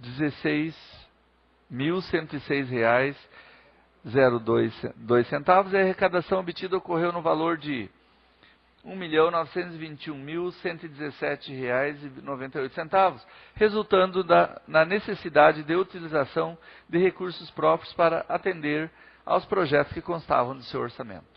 16.106,02 e a arrecadação obtida ocorreu no valor de R$ 1.921.117,98, resultando na necessidade de utilização de recursos próprios para atender aos projetos que constavam de seu orçamento.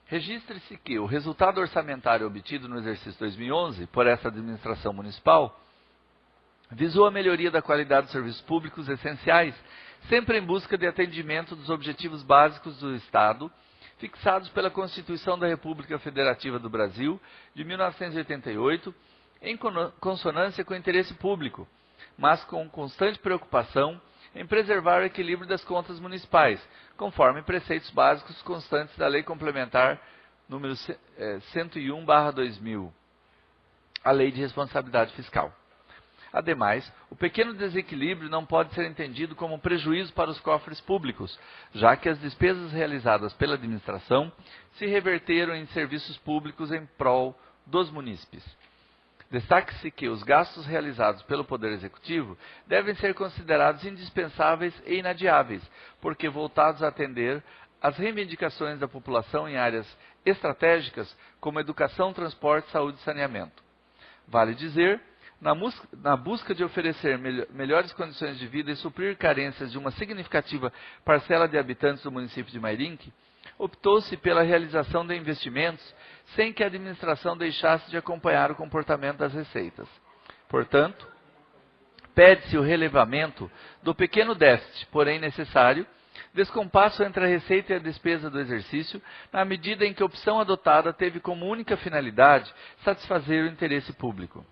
Registre-se que o resultado orçamentário obtido no exercício 2011 por essa administração municipal visou a melhoria da qualidade dos serviços públicos essenciais, sempre em busca de atendimento dos objetivos básicos do Estado, fixados pela Constituição da República Federativa do Brasil, de 1988, em consonância com o interesse público, mas com constante preocupação em preservar o equilíbrio das contas municipais, conforme preceitos básicos constantes da Lei Complementar número 101/2000, a Lei de Responsabilidade Fiscal. Ademais, o pequeno desequilíbrio não pode ser entendido como um prejuízo para os cofres públicos, já que as despesas realizadas pela administração se reverteram em serviços públicos em prol dos munícipes. Destaque-se que os gastos realizados pelo Poder Executivo devem ser considerados indispensáveis e inadiáveis, porque voltados a atender às reivindicações da população em áreas estratégicas como educação, transporte, saúde e saneamento. Vale dizer, na busca de oferecer melhores condições de vida e suprir carências de uma significativa parcela de habitantes do município de Mairinque, optou-se pela realização de investimentos sem que a administração deixasse de acompanhar o comportamento das receitas. Portanto, pede-se o relevamento do pequeno déficit, porém necessário, descompasso entre a receita e a despesa do exercício, na medida em que a opção adotada teve como única finalidade satisfazer o interesse público.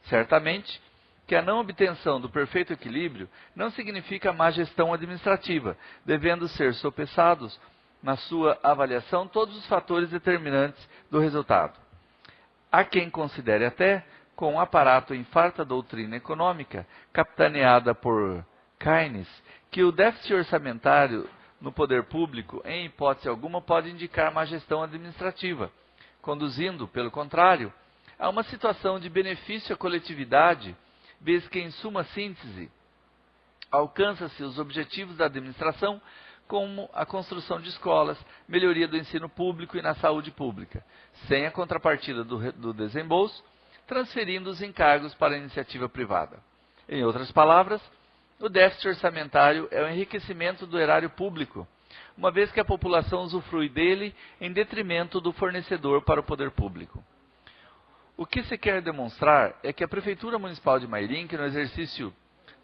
Certamente que a não obtenção do perfeito equilíbrio não significa má gestão administrativa, devendo ser sopesados na sua avaliação todos os fatores determinantes do resultado. Há quem considere até, com um aparato em farta doutrina econômica, capitaneada por Keynes, que o déficit orçamentário no poder público, em hipótese alguma, pode indicar má gestão administrativa, conduzindo, pelo contrário, a uma situação de benefício à coletividade, vez que, em suma síntese, alcança-se os objetivos da administração, como a construção de escolas, melhoria do ensino público e na saúde pública, sem a contrapartida do desembolso, transferindo os encargos para a iniciativa privada. Em outras palavras, o déficit orçamentário é o enriquecimento do erário público, uma vez que a população usufrui dele em detrimento do fornecedor para o poder público. O que se quer demonstrar é que a Prefeitura Municipal de Mairinque, no exercício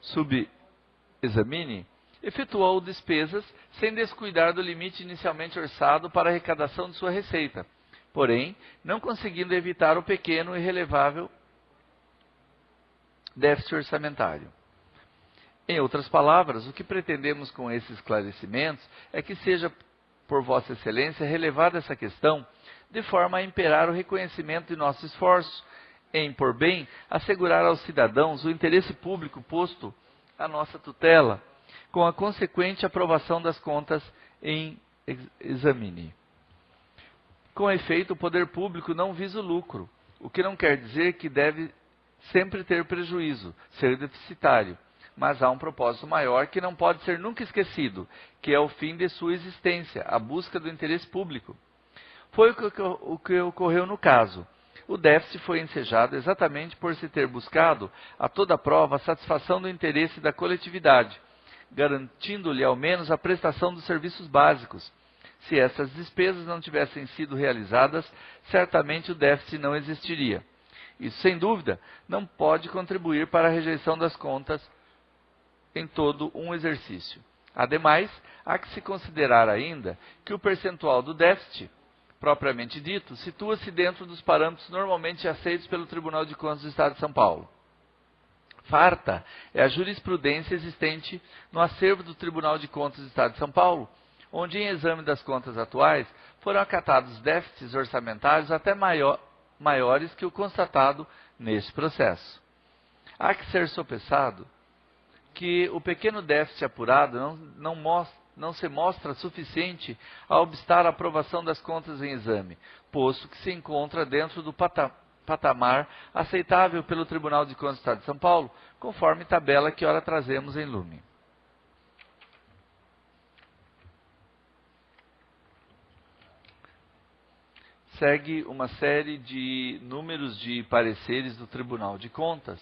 sub-examine, efetuou despesas sem descuidar do limite inicialmente orçado para a arrecadação de sua receita, porém, não conseguindo evitar o pequeno e relevável déficit orçamentário. Em outras palavras, o que pretendemos com esses esclarecimentos é que seja, por Vossa Excelência, relevada essa questão, de forma a imperar o reconhecimento de nosso esforço em, por bem, assegurar aos cidadãos o interesse público posto à nossa tutela, com a consequente aprovação das contas em examine. Com efeito, o poder público não visa o lucro, o que não quer dizer que deve sempre ter prejuízo, ser deficitário, mas há um propósito maior que não pode ser nunca esquecido, que é o fim de sua existência, a busca do interesse público. Foi o que ocorreu no caso. O déficit foi ensejado exatamente por se ter buscado, a toda prova, a satisfação do interesse da coletividade, garantindo-lhe ao menos a prestação dos serviços básicos. Se essas despesas não tivessem sido realizadas, certamente o déficit não existiria. Isso, sem dúvida, não pode contribuir para a rejeição das contas em todo um exercício. Ademais, há que se considerar ainda que o percentual do déficit, propriamente dito, situa-se dentro dos parâmetros normalmente aceitos pelo Tribunal de Contas do Estado de São Paulo. Farta é a jurisprudência existente no acervo do Tribunal de Contas do Estado de São Paulo, onde, em exame das contas atuais, foram acatados déficits orçamentários até maiores que o constatado neste processo. Há que ser sopesado que o pequeno déficit apurado não se mostra suficiente a obstar a aprovação das contas em exame, posto que se encontra dentro do patamar aceitável pelo Tribunal de Contas do Estado de São Paulo, conforme tabela que ora trazemos em Lume. Segue uma série de números de pareceres do Tribunal de Contas,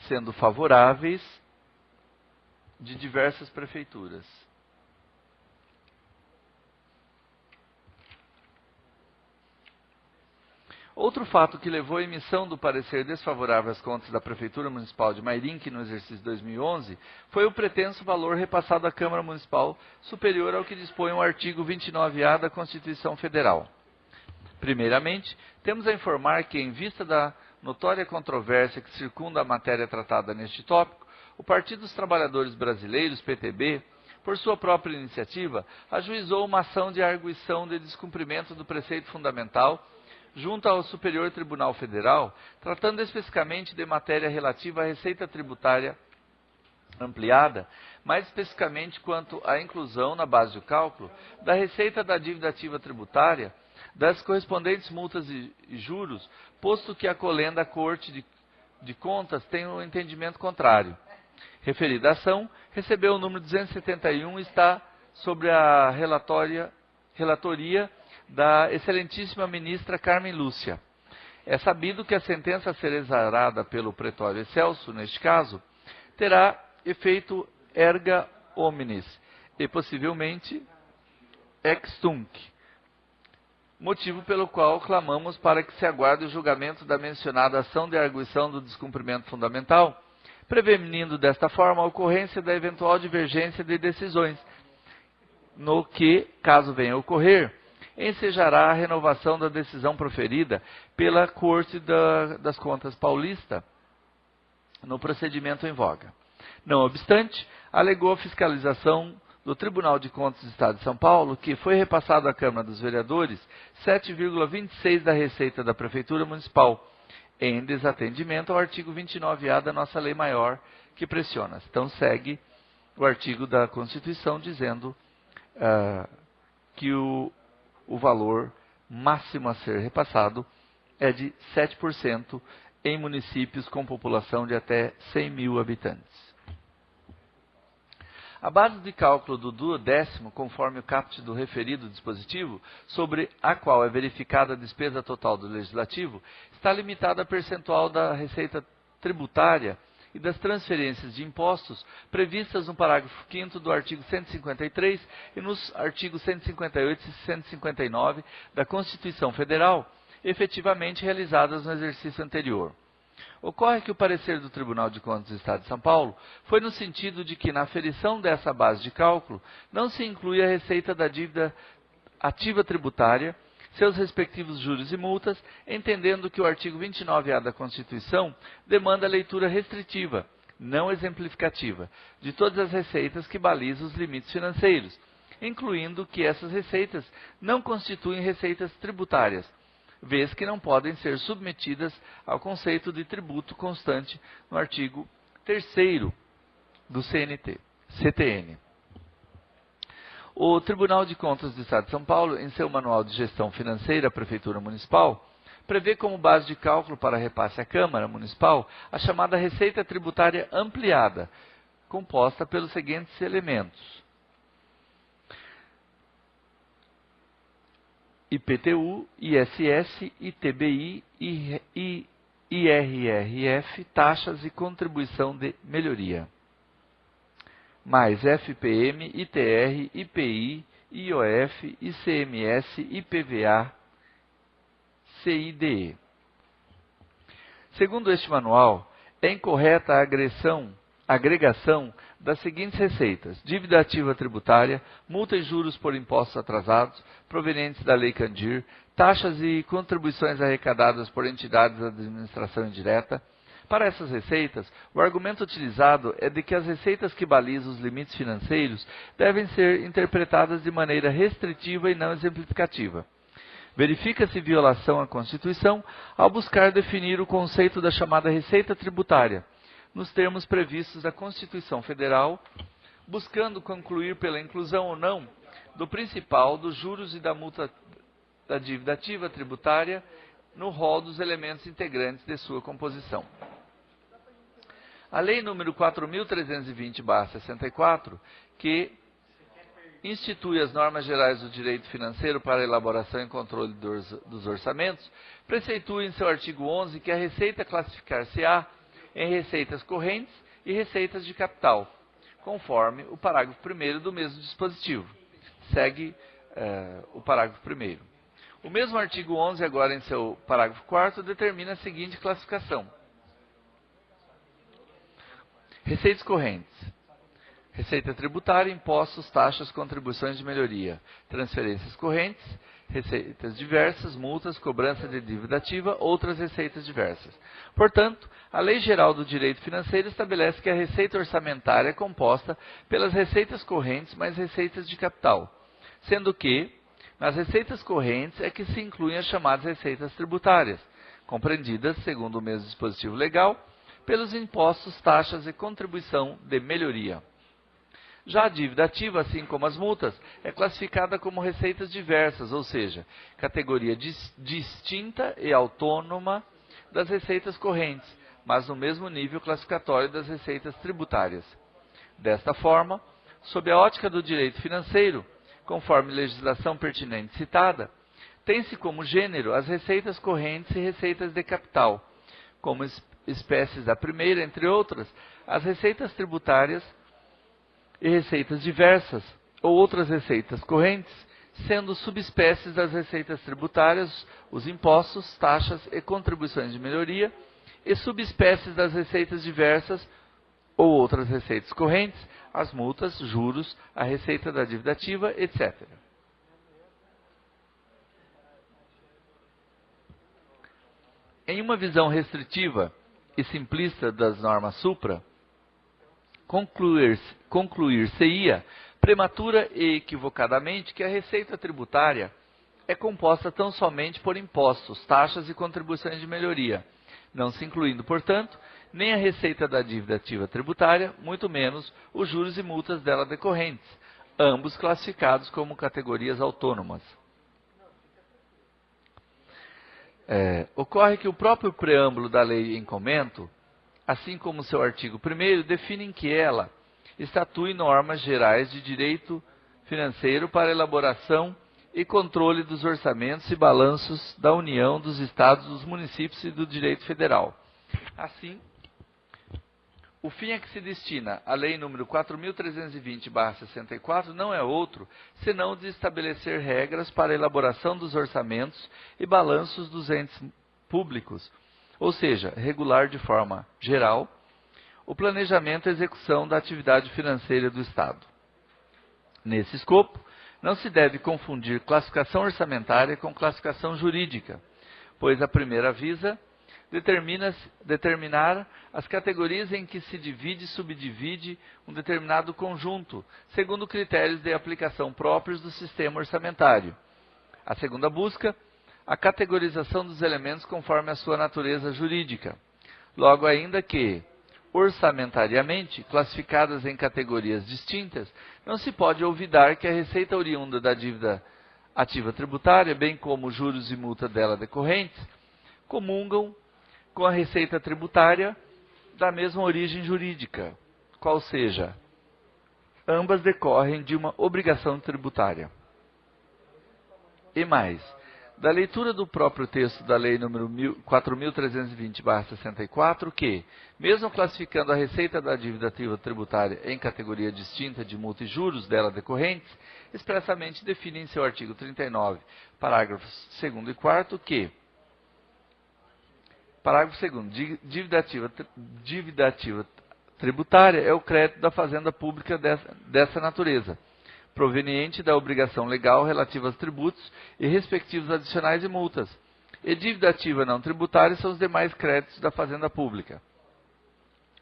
sendo favoráveis de diversas prefeituras. Outro fato que levou à emissão do parecer desfavorável às contas da Prefeitura Municipal de Mairinque no exercício 2011 foi o pretenso valor repassado à Câmara Municipal superior ao que dispõe o artigo 29A da Constituição Federal. Primeiramente, temos a informar que, em vista da notória controvérsia que circunda a matéria tratada neste tópico, o Partido dos Trabalhadores Brasileiros, PTB, por sua própria iniciativa, ajuizou uma ação de arguição de descumprimento do preceito fundamental junto ao Superior Tribunal Federal, tratando especificamente de matéria relativa à receita tributária ampliada, mais especificamente quanto à inclusão na base de cálculo da receita da dívida ativa tributária, das correspondentes multas e juros, posto que a colenda Corte de Contas tem um entendimento contrário. Referida ação recebeu o número 271 e está sobre a relatoria da excelentíssima ministra Carmen Lúcia. É sabido que a sentença a ser exarada pelo Pretório Excelso, neste caso, terá efeito erga omnes e possivelmente ex tunc, motivo pelo qual clamamos para que se aguarde o julgamento da mencionada ação de arguição do descumprimento fundamental, prevenindo desta forma a ocorrência da eventual divergência de decisões, no que, caso venha a ocorrer, ensejará a renovação da decisão proferida pela Corte das Contas Paulista no procedimento em voga. Não obstante, alegou a fiscalização do Tribunal de Contas do Estado de São Paulo que foi repassado à Câmara dos Vereadores 7,26 da receita da Prefeitura Municipal, em desatendimento ao artigo 29A da nossa Lei Maior, que pressiona. Então segue o artigo da Constituição dizendo que o valor máximo a ser repassado é de 7% em municípios com população de até 100 mil habitantes. A base de cálculo do duodécimo, conforme o caput do referido dispositivo, sobre a qual é verificada a despesa total do Legislativo, está limitada a percentual da receita tributária e das transferências de impostos previstas no parágrafo 5º do artigo 153 e nos artigos 158 e 159 da Constituição Federal, efetivamente realizadas no exercício anterior. Ocorre que o parecer do Tribunal de Contas do Estado de São Paulo foi no sentido de que, na aferição dessa base de cálculo, não se inclui a receita da dívida ativa tributária, seus respectivos juros e multas, entendendo que o artigo 29A da Constituição demanda a leitura restritiva, não exemplificativa, de todas as receitas que balizam os limites financeiros, incluindo que essas receitas não constituem receitas tributárias, vez que não podem ser submetidas ao conceito de tributo constante no artigo 3º do CTN. O Tribunal de Contas do Estado de São Paulo, em seu Manual de Gestão Financeira à Prefeitura Municipal, prevê como base de cálculo para repasse à Câmara Municipal a chamada Receita Tributária Ampliada, composta pelos seguintes elementos: IPTU, ISS, ITBI, IRRF, taxas e contribuição de melhoria, mais FPM, ITR, IPI, IOF, ICMS, IPVA, CIDE. Segundo este manual, é incorreta a agregação das seguintes receitas: dívida ativa tributária, multa e juros por impostos atrasados, provenientes da Lei Candir, taxas e contribuições arrecadadas por entidades da administração indireta. Para essas receitas, o argumento utilizado é de que as receitas que balizam os limites financeiros devem ser interpretadas de maneira restritiva e não exemplificativa. Verifica-se violação à Constituição ao buscar definir o conceito da chamada receita tributária, nos termos previstos da Constituição Federal, buscando concluir pela inclusão ou não do principal, dos juros e da multa da dívida ativa tributária no rol dos elementos integrantes de sua composição. A Lei nº 4.320/64, que institui as normas gerais do direito financeiro para a elaboração e controle dos orçamentos, preceitua em seu artigo 11 que a receita classificar-se-á em receitas correntes e receitas de capital, conforme o parágrafo 1º do mesmo dispositivo. Segue o parágrafo 1º. O mesmo artigo 11, agora em seu parágrafo 4º, determina a seguinte classificação. Receitas correntes. Receita tributária, impostos, taxas, contribuições de melhoria, transferências correntes, receitas diversas, multas, cobrança de dívida ativa, outras receitas diversas. Portanto, a Lei Geral do Direito Financeiro estabelece que a receita orçamentária é composta pelas receitas correntes mais receitas de capital, sendo que, nas receitas correntes é que se incluem as chamadas receitas tributárias, compreendidas, segundo o mesmo dispositivo legal, pelos impostos, taxas e contribuição de melhoria. Já a dívida ativa, assim como as multas, é classificada como receitas diversas, ou seja, categoria distinta e autônoma das receitas correntes, mas no mesmo nível classificatório das receitas tributárias. Desta forma, sob a ótica do direito financeiro, conforme legislação pertinente citada, tem-se como gênero as receitas correntes e receitas de capital, como espécies da primeira, entre outras, as receitas tributárias e receitas diversas, ou outras receitas correntes, sendo subespécies das receitas tributárias, os impostos, taxas e contribuições de melhoria, e subespécies das receitas diversas, ou outras receitas correntes, as multas, juros, a receita da dívida ativa, etc. Em uma visão restritiva e simplista das normas supra, concluir-se-ia prematura e equivocadamente que a receita tributária é composta tão somente por impostos, taxas e contribuições de melhoria, não se incluindo, portanto, nem a receita da dívida ativa tributária, muito menos os juros e multas dela decorrentes, ambos classificados como categorias autônomas. Ocorre que o próprio preâmbulo da lei em comento, assim como seu artigo 1º, define que ela estatui normas gerais de direito financeiro para elaboração e controle dos orçamentos e balanços da União, dos Estados, dos municípios e do direito federal. Assim, o fim a que se destina a Lei nº 4.320/64 não é outro, senão o de estabelecer regras para a elaboração dos orçamentos e balanços dos entes públicos, ou seja, regular de forma geral o planejamento e execução da atividade financeira do Estado. Nesse escopo, não se deve confundir classificação orçamentária com classificação jurídica, pois a primeira visa determinar as categorias em que se divide e subdivide um determinado conjunto, segundo critérios de aplicação próprios do sistema orçamentário. A segunda busca a categorização dos elementos conforme a sua natureza jurídica. Logo ainda que, orçamentariamente, classificadas em categorias distintas, não se pode olvidar que a receita oriunda da dívida ativa tributária, bem como juros e multa dela decorrentes, comungam com a receita tributária da mesma origem jurídica, qual seja, ambas decorrem de uma obrigação tributária. E mais, da leitura do próprio texto da Lei nº 4.320/64, que, mesmo classificando a receita da dívida ativa tributária em categoria distinta de multa e juros dela decorrentes, expressamente define em seu artigo 39, parágrafos 2º e 4º, que, parágrafo 2º, dívida ativa tributária é o crédito da fazenda pública dessa natureza, proveniente da obrigação legal relativa aos tributos e respectivos adicionais e multas, e dívida ativa não tributária são os demais créditos da fazenda pública.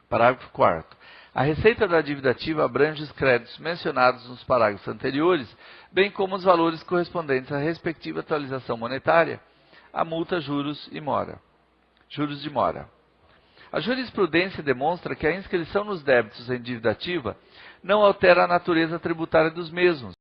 Parágrafo 4º. A receita da dívida ativa abrange os créditos mencionados nos parágrafos anteriores, bem como os valores correspondentes à respectiva atualização monetária, a multa, juros de mora. A jurisprudência demonstra que a inscrição nos débitos em dívida ativa não altera a natureza tributária dos mesmos,